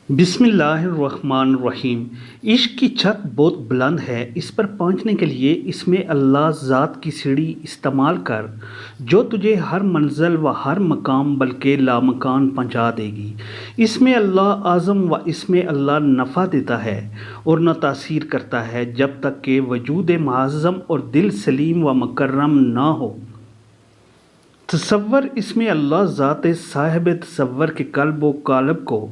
बिस्मिल्लाहिर्रहमानिर्रहीम। इश्क की छत बहुत बुलंद है, इस पर पहुंचने के लिए इसमें अल्लाह ज़ात की सीढ़ी इस्तेमाल कर, जो तुझे हर मंजिल व हर मकाम बल्कि लामकान पहुंचा देगी। इसमें अल्लाह आज़म व इसमें अल्लाह नफ़ा देता है और न तासीर करता है, जब तक कि वजूद मुअज़्ज़म और दिल सलीम व मुकर्रम ना हो। तसव्वुर इसमें अल्लाह ज़ात साहिब तसव्वुर के क़ल्ब व क़ालिब को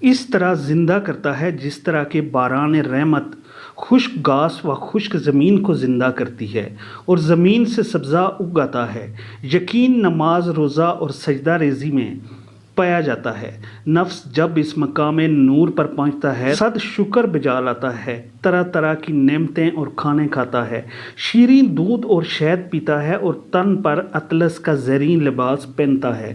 इस तरह ज़िंदा करता है जिस तरह के बारान रहमत खुश्क घास व खुश्क ज़मीन को ज़िंदा करती है और ज़मीन से सब्ज़ा उगाता है। यकीन, नमाज, रोज़ा और सजदा रेज़ी में पाया जाता है। नफ्स जब इस मकाम नूर पर पहुंचता है, सद शुक्र बजा लाता है, तरह तरह की नेमतें और खाने खाता है, शीरीन दूध और शहद पीता है और तन पर अतलस का ज़रीन लिबास पहनता है।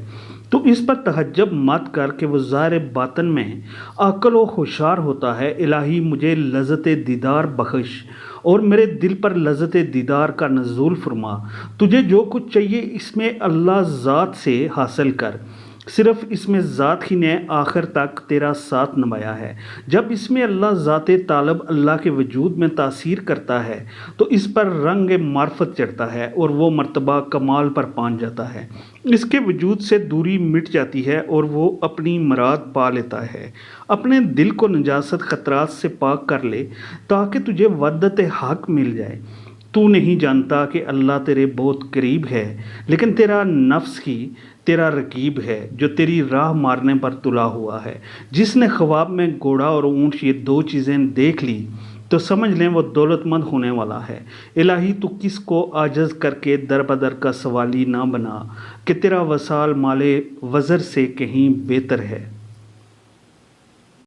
तो इस पर तहज्जुब मत कर कि वो ज़ाहिर बातन में अक्ल व होशार होता है। इलाही, मुझे लज़्ज़त दीदार बख्श और मेरे दिल पर लज़्ज़त दीदार का नज़ूल फरमा। तुझे जो कुछ चाहिए इसमें अल्लाह ज़ात से हासिल कर। सिर्फ इसमें ज़ात ही ने आखिर तक तेरा साथ निभाया है। जब इसमें अल्लाह ज़ात तालब अल्लाह के वजूद में तासीर करता है तो इस पर रंग मार्फत चढ़ता है और वो मर्तबा कमाल पर पहुंच जाता है। इसके वजूद से दूरी मिट जाती है और वो अपनी मुराद पा लेता है। अपने दिल को नजासत ख़तरात से पाक कर ले ताकि तुझे वदत हक मिल जाए। तू नहीं जानता कि अल्लाह तेरे बहुत करीब है, लेकिन तेरा नफ्स ही तेरा रकीब है जो तेरी राह मारने पर तुला हुआ है। जिसने ख्वाब में घोड़ा और ऊँट ये दो चीज़ें देख ली तो समझ लें वो दौलतमंद होने वाला है। इलाही, तू किस को आजज़ करके दर बदर का सवाली ना बना कि तेरा वसाल माले वज़र से कहीं बेहतर है।